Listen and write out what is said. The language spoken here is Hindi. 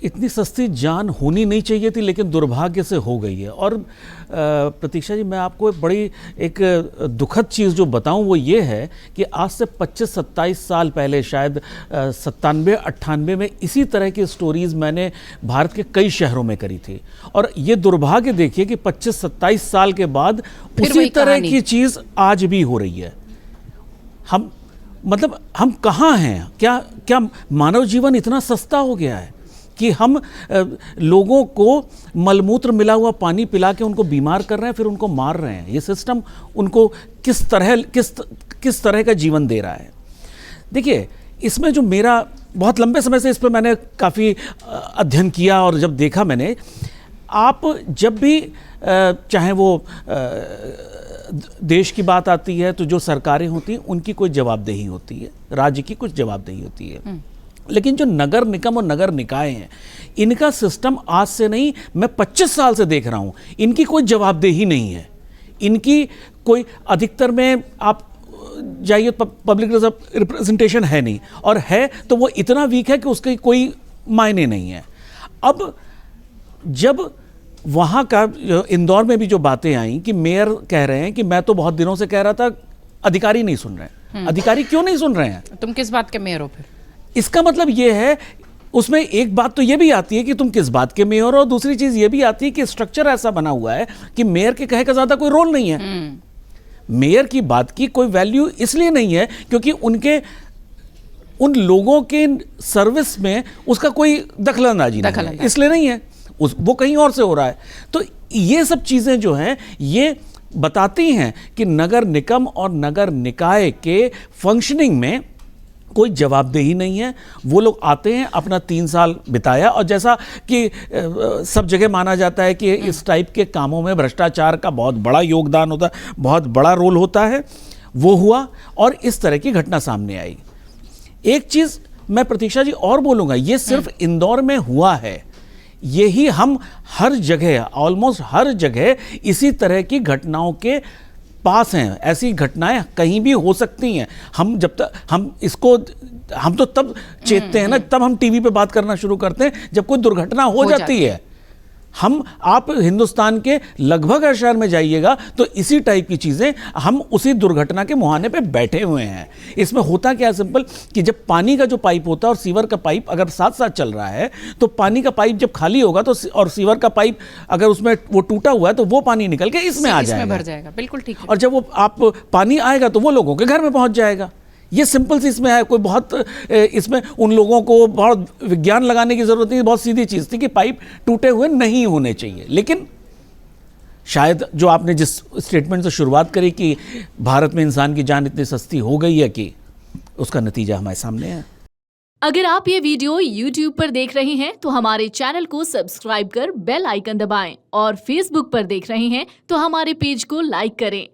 इतनी सस्ती जान होनी नहीं चाहिए थी, लेकिन दुर्भाग्य से हो गई है। और प्रतीक्षा जी, मैं आपको एक दुखद चीज़ जो बताऊं वो ये है कि आज से 25-27 साल पहले, शायद 97-98 में, इसी तरह की स्टोरीज़ मैंने भारत के कई शहरों में करी थी। और ये दुर्भाग्य देखिए कि 25-27 साल के बाद उसी तरह की चीज़ आज भी हो रही है। हम कहाँ हैं? क्या मानव जीवन इतना सस्ता हो गया है कि हम लोगों को मलमूत्र मिला हुआ पानी पिला के उनको बीमार कर रहे हैं, फिर उनको मार रहे हैं? ये सिस्टम उनको किस तरह का जीवन दे रहा है? देखिए, इसमें जो मेरा बहुत लंबे समय से इस पर मैंने काफ़ी अध्ययन किया, और जब देखा मैंने, आप जब भी चाहे वो देश की बात आती है तो जो सरकारें होती हैं उनकी कोई जवाबदेही होती है, राज्य की कुछ जवाबदेही होती है। लेकिन जो नगर निगम और नगर निकाय हैं, इनका सिस्टम आज से नहीं, मैं 25 साल से देख रहा हूं, इनकी कोई जवाबदेही नहीं है। इनकी कोई, अधिकतर में आप जाइए, पब्लिक रिप्रेजेंटेशन है नहीं, और है तो वो इतना वीक है कि उसके कोई मायने नहीं है। अब जब वहाँ का, इंदौर में भी जो बातें आई कि मेयर कह रहे हैं कि मैं तो बहुत दिनों से कह रहा था, अधिकारी नहीं सुन रहे हैं। अधिकारी क्यों नहीं सुन रहे हैं? तुम किस बात के मेयर हो फिर? इसका मतलब ये है, उसमें एक बात तो ये भी आती है कि तुम किस बात के मेयर हो, और दूसरी चीज ये भी आती है कि स्ट्रक्चर ऐसा बना हुआ है कि मेयर के कहे का ज्यादा कोई रोल नहीं है। मेयर की बात की कोई वैल्यू इसलिए नहीं है क्योंकि उन लोगों के सर्विस में उसका कोई दखलंदाजी नहीं है, इसलिए नहीं है, वो कहीं और से हो रहा है। तो ये सब चीजें जो हैं, ये बताती हैं कि नगर निगम और नगर निकाय के फंक्शनिंग में कोई जवाबदेही नहीं है। वो लोग आते हैं, अपना 3 साल बिताया, और जैसा कि सब जगह माना जाता है कि इस टाइप के कामों में भ्रष्टाचार का बहुत बड़ा योगदान होता है, बहुत बड़ा रोल होता है, वो हुआ और इस तरह की घटना सामने आई। एक चीज मैं प्रतीक्षा जी और बोलूंगा, ये सिर्फ इंदौर में हुआ है, यही हम हर जगह, ऑलमोस्ट हर जगह इसी तरह की घटनाओं के पास हैं। ऐसी घटनाएं कहीं भी हो सकती हैं। हम तो तब चेतते हैं ना, तब हम टीवी पे बात करना शुरू करते हैं जब कोई दुर्घटना हो जाती है। आप हिंदुस्तान के लगभग हर शहर में जाइएगा तो इसी टाइप की चीजें, हम उसी दुर्घटना के मुहाने पे बैठे हुए हैं। इसमें होता क्या है, सिंपल, कि जब पानी का जो पाइप होता है और सीवर का पाइप अगर साथ साथ चल रहा है, तो पानी का पाइप जब खाली होगा तो, और सीवर का पाइप अगर उसमें वो टूटा हुआ है, तो वो पानी निकल के इसमें आ जाएगा, भर जाएगा। बिल्कुल ठीक है। और जब वो पानी आएगा तो वो लोगों के घर में पहुंच जाएगा। ये सिंपल सी इसमें है, कोई बहुत इसमें उन लोगों को बहुत विज्ञान लगाने की जरूरत नहीं, बहुत सीधी चीज थी कि पाइप टूटे हुए नहीं होने चाहिए। लेकिन शायद जो आपने जिस स्टेटमेंट से शुरुआत करी कि भारत में इंसान की जान इतनी सस्ती हो गई है, कि उसका नतीजा हमारे सामने है। अगर आप ये वीडियो YouTube पर देख रहे हैं तो हमारे चैनल को सब्सक्राइब कर बेल आइकन दबाएं, और Facebook पर देख रहे हैं तो हमारे पेज को लाइक करें।